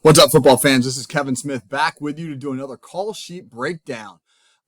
What's up, football fans? This is Kevin Smith back with you to do another call sheet breakdown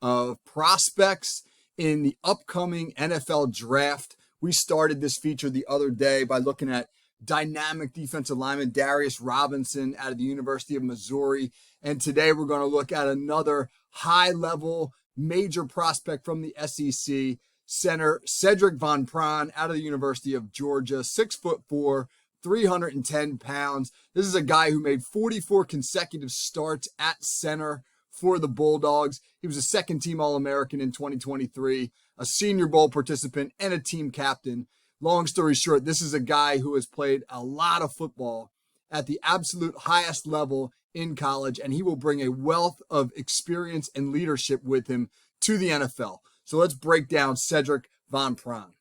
of prospects in the upcoming NFL draft. We started this feature the other day by looking at dynamic defensive lineman Darius Robinson out of the University of Missouri. And today we're going to look at another high-level major prospect from the SEC, center Sedrick Pran out of the University of Georgia, 6'4", 310 pounds. This is a guy who made 44 consecutive starts at center for the Bulldogs. He was a second-team All-American in 2023, a Senior Bowl participant, and a team captain. Long story short, this is a guy who has played a lot of football at the absolute highest level in college, and he will bring a wealth of experience and leadership with him to the NFL. So let's break down Sedrick Pran.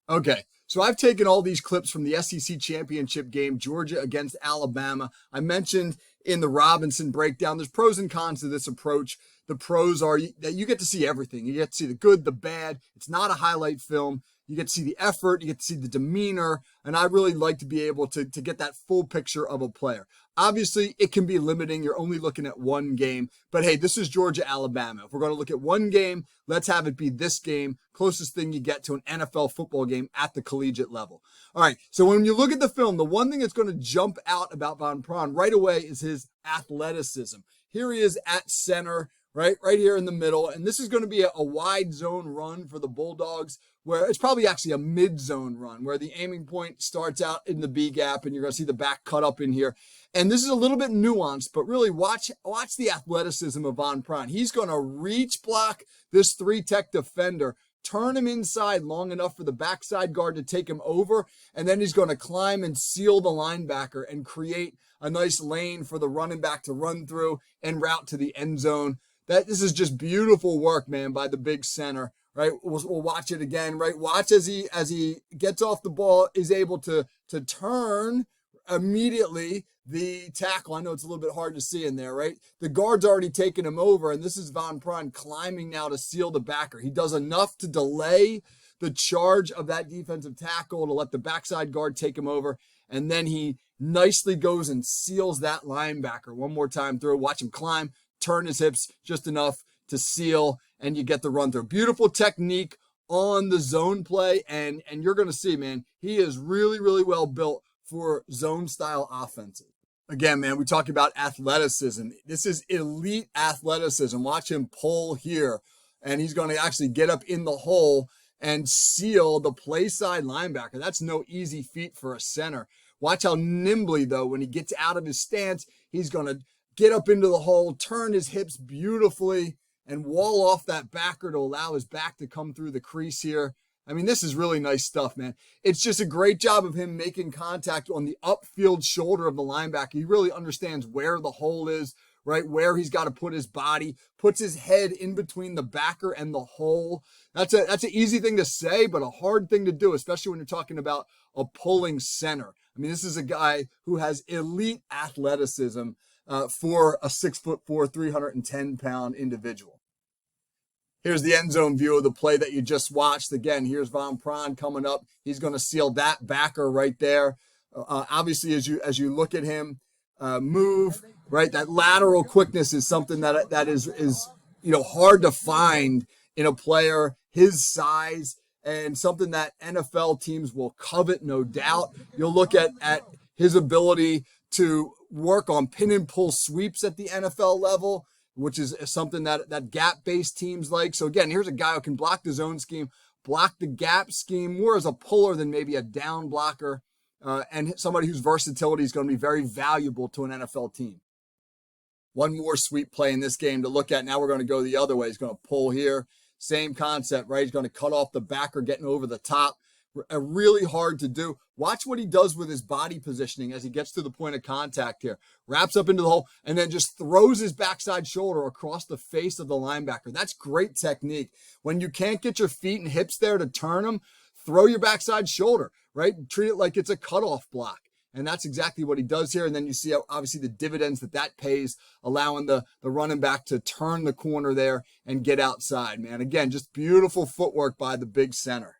Okay. So I've taken all these clips from the SEC championship game, Georgia against Alabama. I mentioned in the Robinson breakdown, there's pros and cons to this approach. The pros are that you get to see everything. You get to see the good, the bad. It's not a highlight film. You get to see the effort. You get to see the demeanor. And I really like to be able to get that full picture of a player. Obviously, it can be limiting. You're only looking at one game. But hey, this is Georgia, Alabama. If we're going to look at one game, let's have it be this game. Closest thing you get to an NFL football game at the collegiate level. All right, so when you look at the film, the one thing that's going to jump out about Pran right away is his athleticism. Here he is at center, right here in the middle. And this is going to be a wide zone run for the Bulldogs, where it's probably actually a mid-zone run, where the aiming point starts out in the B gap, and you're going to see the back cut up in here. And this is a little bit nuanced, but really watch the athleticism of Pran. He's going to reach block this three-tech defender, turn him inside long enough for the backside guard to take him over, and then he's going to climb and seal the linebacker and create a nice lane for the running back to run through and route to the end zone. This is just beautiful work, man, by the big center. Right, we'll watch it again. Right, watch as he gets off the ball, is able to turn immediately the tackle. I know it's a little bit hard to see in there, right? The guard's already taken him over, and this is Pran climbing now to seal the backer. He does enough to delay the charge of that defensive tackle to let the backside guard take him over, and then he nicely goes and seals that linebacker one more time through. Watch him climb, turn his hips just enough to seal, and you get the run through. Beautiful technique on the zone play, and you're going to see, man, he is really, really well built for zone-style offenses. Again, man, we talk about athleticism. This is elite athleticism. Watch him pull here, and he's going to actually get up in the hole and seal the play side linebacker. That's no easy feat for a center. Watch how nimbly, though, when he gets out of his stance, he's going to get up into the hole, turn his hips beautifully, and wall off that backer to allow his back to come through the crease here. I mean, this is really nice stuff, man. It's just a great job of him making contact on the upfield shoulder of the linebacker. He really understands where the hole is, right? Where he's got to put his body, puts his head in between the backer and the hole. That's an easy thing to say, but a hard thing to do, especially when you're talking about a pulling center. I mean, this is a guy who has elite athleticism for a 6'4", 310-pound individual. Here's the end zone view of the play that you just watched. Again, here's Pran coming up. He's going to seal that backer right there. Obviously, as you look at him move, right, that lateral quickness is something that is hard to find in a player his size, and something that NFL teams will covet, no doubt. You'll look at his ability to work on pin and pull sweeps at the NFL level, which is something that gap-based teams like. So again, here's a guy who can block the zone scheme, block the gap scheme more as a puller than maybe a down blocker, and somebody whose versatility is going to be very valuable to an NFL team. One more sweep play in this game to look at. Now we're going to go the other way. He's going to pull here. Same concept, right? He's going to cut off the backer, getting over the top. Really hard to do. Watch what he does with his body positioning as he gets to the point of contact here. Wraps up into the hole and then just throws his backside shoulder across the face of the linebacker. That's great technique. When you can't get your feet and hips there to turn them, throw your backside shoulder, right? Treat it like it's a cutoff block. And that's exactly what he does here. And then you see how, obviously, the dividends that pays, allowing the running back to turn the corner there and get outside, man. Again, just beautiful footwork by the big center.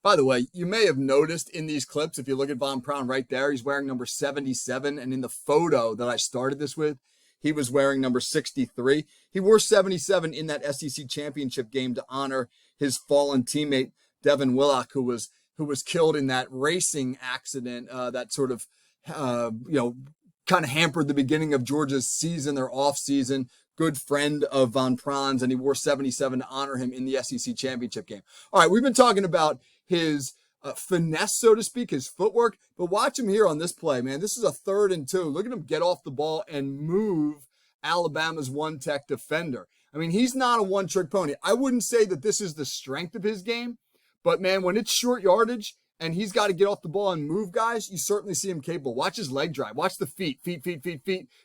By the way, you may have noticed in these clips, if you look at Von Pran right there, he's wearing number 77. And in the photo that I started this with, he was wearing number 63. He wore 77 in that SEC championship game to honor his fallen teammate, Devin Willock, who was killed in that racing accident that sort of, kind of hampered the beginning of Georgia's season, their off season. Good friend of Von Pran's, and he wore 77 to honor him in the SEC championship game. All right, we've been talking about his finesse, so to speak, his footwork, but watch him here on this play, man. This is a 3rd and 2. Look at him get off the ball and move Alabama's one-tech defender. I mean, he's not a one-trick pony. I wouldn't say that this is the strength of his game, but man, when it's short yardage and he's got to get off the ball and move guys, you certainly see him capable. Watch his leg drive. Watch the feet.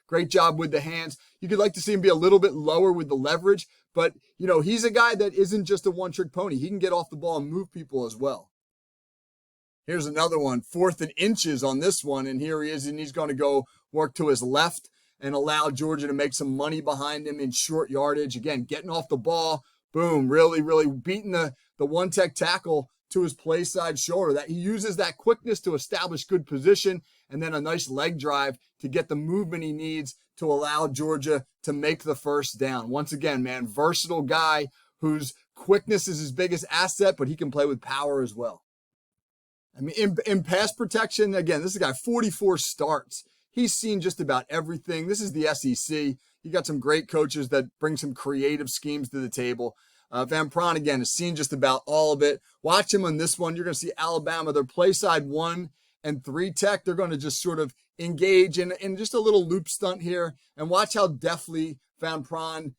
Great job with the hands. You could like to see him be a little bit lower with the leverage, but, he's a guy that isn't just a one-trick pony. He can get off the ball and move people as well. Here's another one, 4th and inches on this one, and here he is, and he's going to go work to his left and allow Georgia to make some money behind him in short yardage. Again, getting off the ball, boom, really, really beating the one-tech tackle to his play side shoulder. That he uses that quickness to establish good position and then a nice leg drive to get the movement he needs to allow Georgia to make the first down. Once again, man, versatile guy whose quickness is his biggest asset, but he can play with power as well. I mean, in pass protection, again, this is a guy, 44 starts. He's seen just about everything. This is the SEC. You got some great coaches that bring some creative schemes to the table. Von Pran, again, has seen just about all of it. Watch him on this one. You're going to see Alabama, their play side 1 and 3 tech. They're going to just sort of engage in just a little loop stunt here. And watch how deftly Von Pran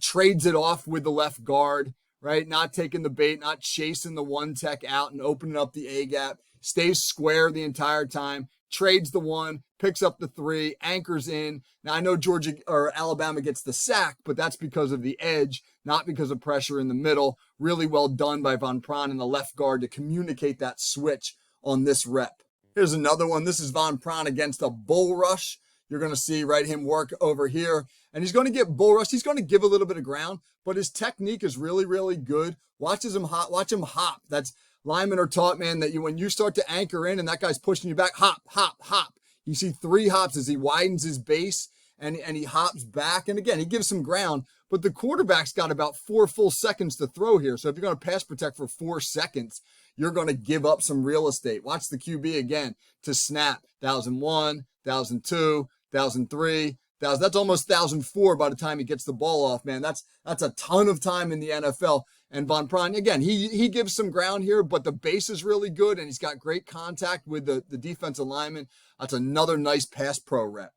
trades it off with the left guard, right? Not taking the bait, not chasing the one tech out and opening up the A gap. Stays square the entire time. Trades the 1, picks up the 3, anchors in. Now, I know Georgia or Alabama gets the sack, but that's because of the edge, not because of pressure in the middle. Really well done by Von Pran and the left guard to communicate that switch on this rep. Here's another one. This is Von Pran against a bull rush. You're going to see, right, him work over here. And he's going to get bull rush. He's going to give a little bit of ground, but his technique is really, really good. Watch him hop. That's linemen are taught, man, that when you start to anchor in and that guy's pushing you back, hop, hop, hop. You see 3 hops as he widens his base and he hops back. And again, he gives some ground, but the quarterback's got about 4 full seconds to throw here. So if you're going to pass protect for 4 seconds, you're going to give up some real estate. Watch the QB again to snap. 1,001, 1,002, 1,003. That's almost 1,004 by the time he gets the ball off, man. That's a ton of time in the NFL. And Von Pran, again, he gives some ground here, but the base is really good, and he's got great contact with the defensive lineman. That's another nice pass pro rep.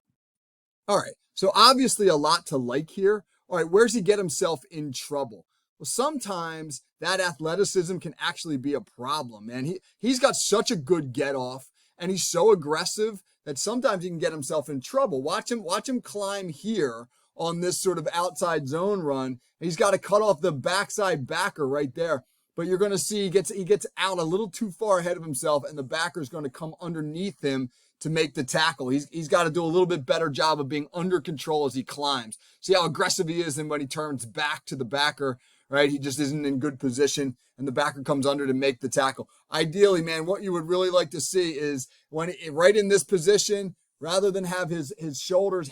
All right, so obviously a lot to like here. All right, where's he get himself in trouble? Well, sometimes that athleticism can actually be a problem, man. He's got such a good get off, and he's so aggressive that sometimes he can get himself in trouble. Watch him climb here on this sort of outside zone run. He's got to cut off the backside backer right there. But you're going to see he gets out a little too far ahead of himself, and the backer is going to come underneath him to make the tackle. He's got to do a little bit better job of being under control as he climbs. See how aggressive he is, and when he turns back to the backer, right? He just isn't in good position, and the backer comes under to make the tackle. Ideally, man, what you would really like to see is right in this position, rather than have his shoulders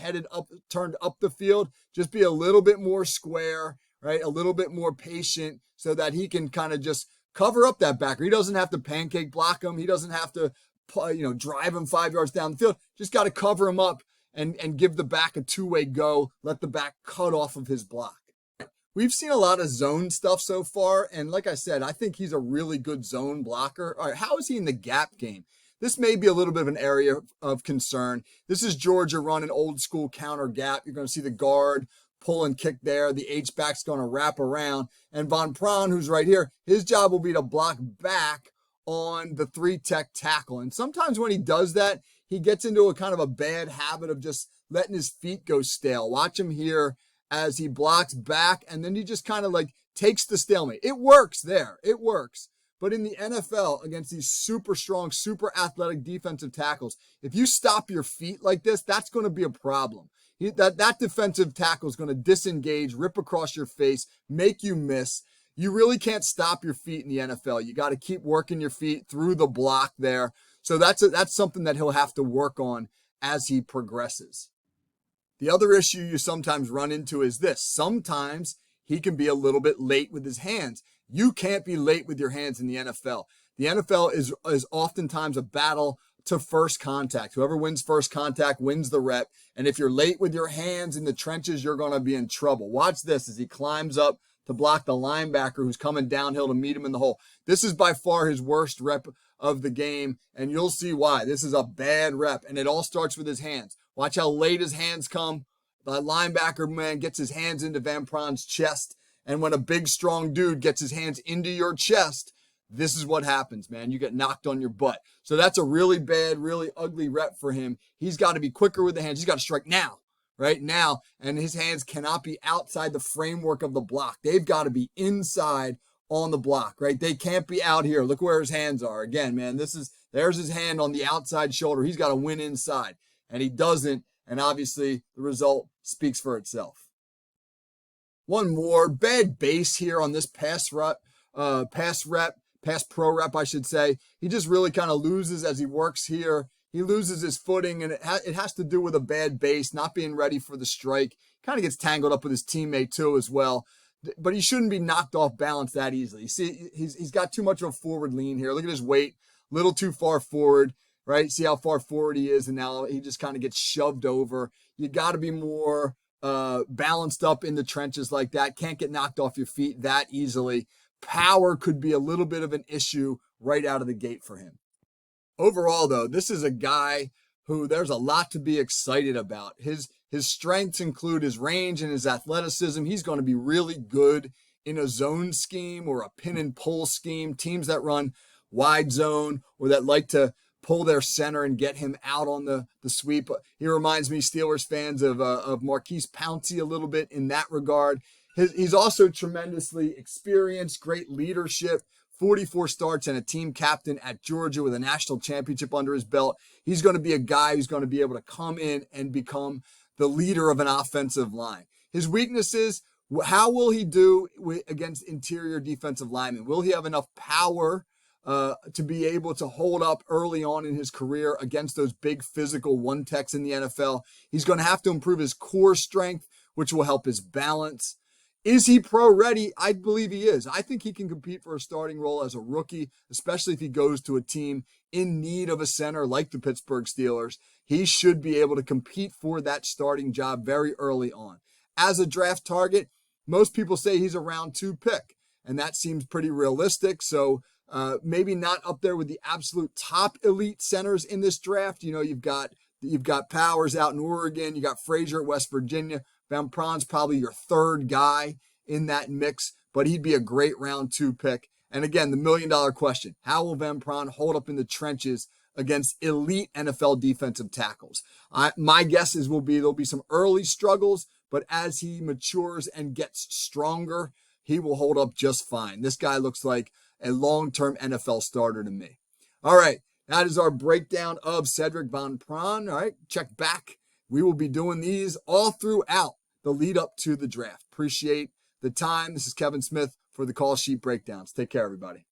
turned up the field, just be a little bit more square, right? A little bit more patient so that he can kind of just cover up that backer. He doesn't have to pancake block him. He doesn't have to, drive him 5 yards down the field. Just got to cover him up and give the back a two-way go. Let the back cut off of his block. We've seen a lot of zone stuff so far, and like I said, I think he's a really good zone blocker. All right, how is he in the gap game? This may be a little bit of an area of concern. This is Georgia running old school counter gap. You're going to see the guard pull and kick there. The H-back's going to wrap around. And Von Pran, who's right here, his job will be to block back on the 3-tech tackle. And sometimes when he does that, he gets into a kind of a bad habit of just letting his feet go stale. Watch him here as he blocks back, and then he just kind of like takes the stalemate. It works there. It works. But in the NFL, against these super strong, super athletic defensive tackles, if you stop your feet like this, that's going to be a problem. That defensive tackle is going to disengage, rip across your face, make you miss. You really can't stop your feet in the NFL. You got to keep working your feet through the block there. So that's something that he'll have to work on as he progresses. The other issue you sometimes run into is this. Sometimes he can be a little bit late with his hands. You can't be late with your hands in the NFL. The NFL is oftentimes a battle to first contact. Whoever wins first contact wins the rep. And if you're late with your hands in the trenches, you're going to be in trouble. Watch this as he climbs up to block the linebacker who's coming downhill to meet him in the hole. This is by far his worst rep of the game, and you'll see why. This is a bad rep, and it all starts with his hands. Watch how late his hands come. The linebacker, man, gets his hands into Van Pran's chest, and when a big, strong dude gets his hands into your chest, this is what happens, man. You get knocked on your butt. So that's a really bad, really ugly rep for him. He's got to be quicker with the hands. He's got to strike now, right now, and his hands cannot be outside the framework of the block. They've got to be inside on the block, right? They can't be out here. Look where his hands are. Again, man, there's his hand on the outside shoulder. He's got to win inside, and he doesn't, and obviously the result speaks for itself. One more bad base here on this pass pro rep, I should say. He just really kind of loses as he works here. He loses his footing, and it has to do with a bad base, not being ready for the strike. Kind of gets tangled up with his teammate too as well. But he shouldn't be knocked off balance that easily. You see, he's got too much of a forward lean here. Look at his weight, a little too far forward, right? See how far forward he is, and now he just kind of gets shoved over. You got to be more balanced up in the trenches like that. Can't get knocked off your feet that easily. Power could be a little bit of an issue right out of the gate for him. Overall, though, this is a guy who there's a lot to be excited about. His strengths include his range and his athleticism. He's going to be really good in a zone scheme or a pin and pull scheme, teams that run wide zone or that like to pull their center and get him out on the sweep. He reminds me, Steelers fans, of Marquise Pouncey a little bit in that regard. He's also tremendously experienced, great leadership, 44 starts and a team captain at Georgia with a national championship under his belt. He's going to be a guy who's going to be able to come in and become the leader of an offensive line. His weaknesses, how will he do against interior defensive linemen? Will he have enough power to be able to hold up early on in his career against those big physical one-techs in the NFL? He's going to have to improve his core strength, which will help his balance. Is he pro ready? I believe he is. I think he can compete for a starting role as a rookie, especially if he goes to a team in need of a center like the Pittsburgh Steelers. He should be able to compete for that starting job very early on. As a draft target, most people say he's a round 2 pick, and that seems pretty realistic. So maybe not up there with the absolute top elite centers in this draft. You know, you've got Powers out in Oregon. You got Frazier at West Virginia. Van Pran's probably your third guy in that mix, but he'd be a great round 2 pick. And again, the $1 million question, how will Van Pran hold up in the trenches against elite NFL defensive tackles? My guess is there'll be some early struggles, but as he matures and gets stronger, he will hold up just fine. This guy looks like a long-term NFL starter to me. All right, that is our breakdown of Sedrick Van Pran. All right, check back. We will be doing these all throughout the lead up to the draft. Appreciate the time. This is Kevin Smith for the Call Sheet Breakdowns. Take care, everybody.